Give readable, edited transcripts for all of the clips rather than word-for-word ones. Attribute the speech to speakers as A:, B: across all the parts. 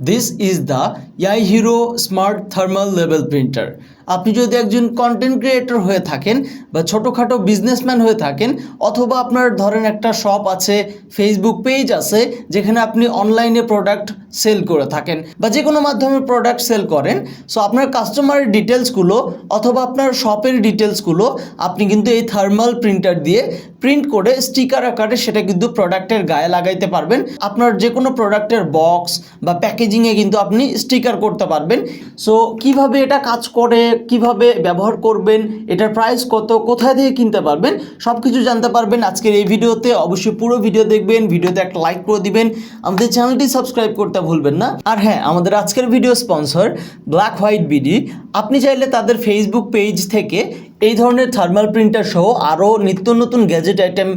A: This is the ইয়াই hero smart thermal level printer. আপনি যদি একজন কন্টেন্ট ক্রিয়েটর হয়ে থাকেন বা ছোটোখাটো বিজনেসম্যান হয়ে থাকেন, অথবা আপনার ধরেন একটা শপ আছে, ফেসবুক পেজ আছে যেখানে আপনি অনলাইনে প্রোডাক্ট সেল করে থাকেন বা যে কোনো মাধ্যমে প্রোডাক্ট সেল করেন, সো আপনার কাস্টমারের ডিটেলসগুলো অথবা আপনার শপের ডিটেলসগুলো আপনি কিন্তু এই থার্মাল প্রিন্টার দিয়ে প্রিন্ট করে স্টিকার আকারে সেটা কিন্তু প্রোডাক্টের গায়ে লাগাইতে পারবেন। আপনার যে কোনো প্রোডাক্টের বক্স বা প্যাকেজিংয়ে কিন্তু আপনি স্টিকার করতে পারবেন। সো কিভাবে এটা কাজ করে, কিভাবে ব্যবহার করবেন, এটার প্রাইস কত, কোথায় থেকে কিনতে পারবেন, সব কিছু জানতে পারবেন আজকের এই ভিডিওতে। অবশ্যই পুরো ভিডিও দেখবেন, ভিডিওতে একটা লাইক করে দিবেন, আমাদের চ্যানেলটি সাবস্ক্রাইব করতে ভুলবেন না। আর হ্যাঁ, আমাদের আজকের video sponsor black white BD. আপনি চাইলে তাদের ফেসবুক পেজ থেকে এই ধরনের থার্মাল প্রিন্টার সহ আরও নিত্য নতুন গ্যাজেট আইটেম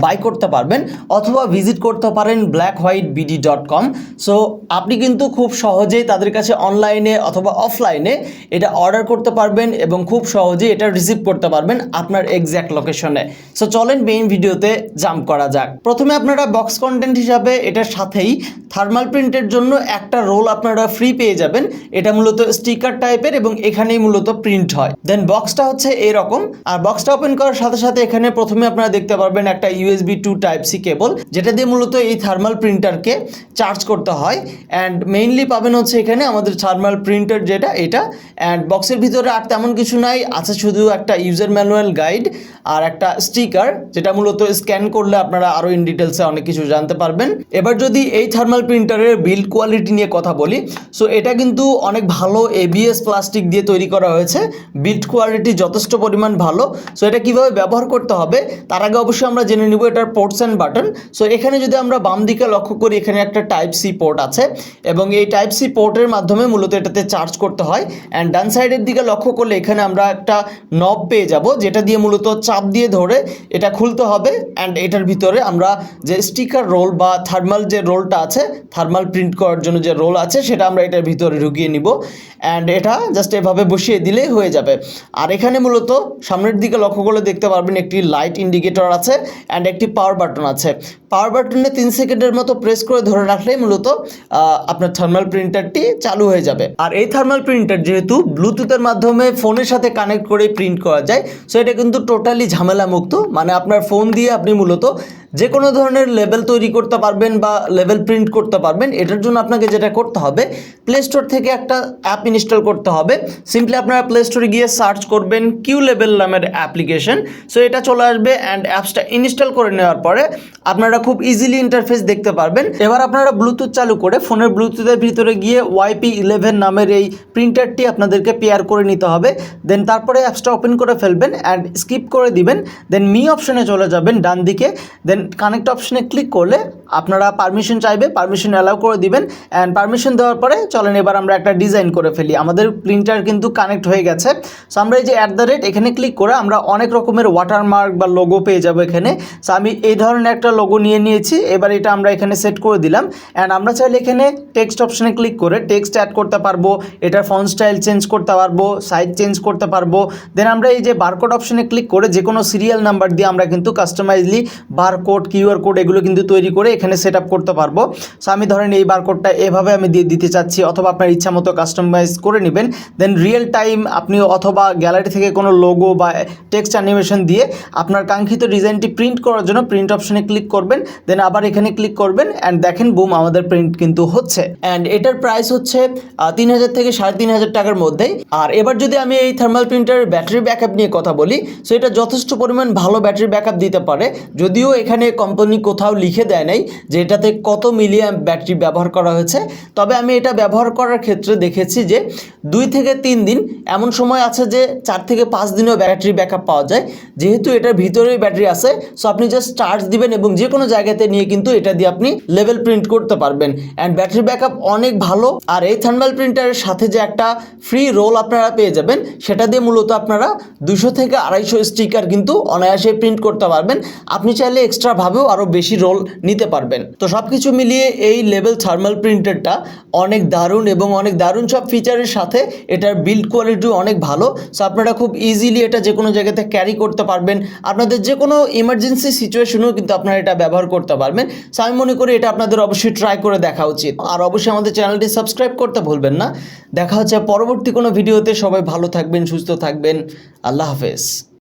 A: বাই করতে পারবেন, অথবা ভিজিট করতে পারেন blackwhitebd.com। সো আপনি কিন্তু খুব সহজেই তাদের কাছে অনলাইনে অথবা অফলাইনে এটা অর্ডার করতে পারবেন এবং খুব সহজেই এটা রিসিভ করতে পারবেন আপনার এক্স্যাক্ট লোকেশনে। সো চলেন মেইন ভিডিওতে জাম্প করা যাক। প্রথমে আপনারা বক্স কন্টেন্ট হিসাবে এটার সাথেই থার্মাল প্রিন্টের জন্য একটা রোল আপনারা ফ্রি পেয়ে যাবেন। এটা মূলত স্টিকার টাইপের এবং এখানেই মূলত প্রিন্ট হয়। দেন বক্সটা হচ্ছে এরকম, আর বক্সটা ওপেন করার সাথে সাথে এখানে প্রথমে আপনারা দেখতে পারবেন একটা USB 2 Type-C কেবল, যেটা দিয়ে মূলত এই থার্মাল প্রিন্টারকে চার্জ করতে হয়। অ্যান্ড মেইনলি পাবেন হচ্ছে এখানে আমাদের থার্মাল প্রিন্টার যেটা এটা। অ্যান্ড বক্সের ভিতরে আর তেমন কিছু নাই, আছে শুধু একটা ইউজার ম্যানুয়াল গাইড আর একটা স্টিকার, যেটা মূলত স্ক্যান করলে আপনারা আরও ইন ডিটেলসে অনেক কিছু জানতে পারবেন। এবার যদি এই থার্মাল প্রিন্টারের বিল্ড কোয়ালিটি নিয়ে কথা বলি, সো এটা কিন্তু অনেক ভালো ABS প্লাস্টিক দিয়ে তৈরি করা হয়েছে। বিল্ড কোয়ালিটি যথেষ্ট পরিমাণ ভালো। সো এটা কীভাবে ব্যবহার করতে হবে তার আগে অবশ্যই আমরা জেনে নিব এটার পোর্টস অ্যান্ড বাটন। সো এখানে যদি আমরা বাম দিকে লক্ষ্য করি, এখানে একটা Type-C পোর্ট আছে এবং এই Type-C পোর্টের মাধ্যমে মূলত এটাতে চার্জ করতে হয়। অ্যান্ড ডান সাইডের দিকে লক্ষ্য করলে এখানে আমরা একটা নব পেয়ে যাব, যেটা দিয়ে মূলত চাপ দিয়ে ধরে এটা খুলতে হবে। অ্যান্ড এটার ভিতরে আমরা যে স্টিকার রোল বা থার্মাল যে রোলটা আছে, থার্মাল প্রিন্ট করার জন্য যে রোল আছে, সেটা আমরা এটার ভিতরে ঢুকিয়ে নিব। অ্যান্ড এটা জাস্ট এভাবে বসিয়ে দিলেই হয়ে যাবে। আর এখানে মূলত সামনের দিকে লক্ষ্য করলে দেখতে পারবেন একটি লাইট ইন্ডিকেটর আছে অ্যান্ড একটি পাওয়ার বাটন আছে। পাওয়ার বাটনে 3 সেকেন্ডের মতো প্রেস করে ধরে রাখলেই মূলত আপনার থার্মাল প্রিন্টারটি চালু হয়ে যাবে। আর এই থার্মাল প্রিন্টার যেহেতু ব্লুটুথের মাধ্যমে ফোনের সাথে কানেক্ট করে প্রিন্ট করা যায়, সো এটা কিন্তু টোটালি ঝামেলা মুক্ত। মানে আপনার ফোন দিয়ে আপনি মূলত যে কোনো ধরনের লেবেল তৈরি করতে পারবেন বা লেবেল প্রিন্ট করতে পারবেন। এটার জন্য আপনাকে যেটা করতে হবে, প্লে স্টোর থেকে একটা অ্যাপ ইনস্টল করতে হবে। সিম্পলি আপনারা প্লে স্টোরে গিয়ে সার্চ করবেন কিউ লেবেল নামের অ্যাপ্লিকেশন। সো এটা চলে আসবে অ্যান্ড অ্যাপসটা ইনস্টল করে নেওয়ার পরে আপনারা খুব ইজিলি ইন্টারফেস দেখতে পারবেন। এবার আপনারা ব্লুটুথ চালু করে ফোনের ব্লুটুথের ভিতরে গিয়ে YP11 নামের এই প্রিন্টারটি আপনাদেরকে পেয়ার করে নিতে হবে। দেন তারপরে অ্যাপসটা ওপেন করে ফেলবেন অ্যান্ড স্কিপ করে দিবেন। দেন মি অপশনে চলে যাবেন ডান দিকে। দেন কানেক্ট অপশনে ক্লিক করলে আপনারা পারমিশন চাইবে, পারমিশন অ্যালাউ করে দিবেন। অ্যান্ড পারমিশন দেওয়ার পরে চলেন এবার আমরা একটা ডিজাইন করে ফেলি। আমাদের প্রিন্টার কিন্তু কানেক্ট হয়ে গেছে। সো আমরা এই যে @ এখানে ক্লিক করে আমরা অনেক রকমের ওয়াটারমার্ক বা লোগো পেয়ে যাবো এখানে। সো আমি এই ধরনের একটা লোগো নিয়ে নিয়েছি। এবার এটা আমরা এখানে সেট করে দিলাম। অ্যান্ড আমরা চাইলে এখানে টেক্সট অপশনে ক্লিক করে টেক্সট অ্যাড করতে পারবো, এটার ফন্ট স্টাইল চেঞ্জ করতে পারবো, সাইজ চেঞ্জ করতে পারবো। দেন আমরা এই যে বারকোড অপশনে ক্লিক করে যে কোনো সিরিয়াল নাম্বার দিয়ে আমরা কিন্তু কাস্টমাইজলি বারকোড, QR কোড এগুলো কিন্তু তৈরি করে এখানে সেট আপ করতে পারবো। সো আমি ধরেন এই বারকোডটা এভাবে আমি দিয়ে দিতে চাচ্ছি, অথবা আপনার ইচ্ছা মতো কাস্টমাইজ করে নেবেন। দেন রিয়েল টাইম আপনি অথবা গ্যালারি থেকে কোনো লোগো বা টেক্সট অ্যানিমেশন দিয়ে আপনার কাঙ্ক্ষিত ডিজাইনটি প্রিন্ট করার জন্য প্রিন্ট অপশনে ক্লিক করবেন। দেন আবার এখানে ক্লিক করবেন অ্যান্ড দেখেন বুম, আমাদের প্রিন্ট কিন্তু হচ্ছে। অ্যান্ড এটার প্রাইস হচ্ছে 3000 থেকে 3500 টাকার মধ্যেই। আর এবার যদি আমি এই থার্মাল প্রিন্টারের ব্যাটারি ব্যাকআপ নিয়ে কথা বলি, সো এটা যথেষ্ট পরিমাণ ভালো ব্যাটারি ব্যাকআপ দিতে পারে। যদিও এখানে কোম্পানি কোথাও লিখে দেয় নাই যে এটাতে কত মিলিঅ্যাম্প ব্যাটারি ব্যবহার করা হয়েছে, তবে আমি এটা ব্যবহার করার ক্ষেত্রে দেখেছি যে 2 থেকে 3 দিন, এমন সময় আছে যে 4 থেকে 5 দিনও ব্যাটারি ব্যাকআপ পাওয়া যায়। যেহেতু এটার ভিতরেই ব্যাটারি আছে, সো আপনি জাস্ট চার্জ দিবেন এবং যে কোনো জায়গাতে নিয়ে কিন্তু এটা দিয়ে আপনি লেভেল প্রিন্ট করতে পারবেন। অ্যান্ড ব্যাটারি ব্যাকআপ অনেক ভালো। আর এই থার্মাল প্রিন্টারের সাথে যে একটা ফ্রি রোল আপনারা পেয়ে যাবেন, সেটা দিয়ে মূলত আপনারা 200 থেকে 250 স্টিকার কিন্তু অনায়াসে প্রিন্ট করতে পারবেন। আপনি চাইলে এক্সট্রা এক্সট্রাভাবেও আরও বেশি রোল নিতে পারবেন। তো সব কিছু মিলিয়ে এই লেভেল থার্মাল প্রিন্টারটা অনেক দারুণ এবং অনেক দারুণ সব ফিচারের সাথে এটার বিল্ড কোয়ালিটিও অনেক ভালো। সো আপনারা খুব ইজিলি এটা যে কোনো জায়গাতে ক্যারি করতে পারবেন, আপনাদের যে কোনো ইমার্জেন্সি সিচুয়েশনেও কিন্তু আপনারা এটা ব্যবহার করতে পারবেন। সো আমি মনে করি এটা আপনাদের অবশ্যই ট্রাই করে দেখা উচিত। আর অবশ্যই আমাদের চ্যানেলটি সাবস্ক্রাইব করতে ভুলবেন না। দেখা হচ্ছে পরবর্তী কোনো ভিডিওতে। সবাই ভালো থাকবেন, সুস্থ থাকবেন। আল্লাহ হাফেজ।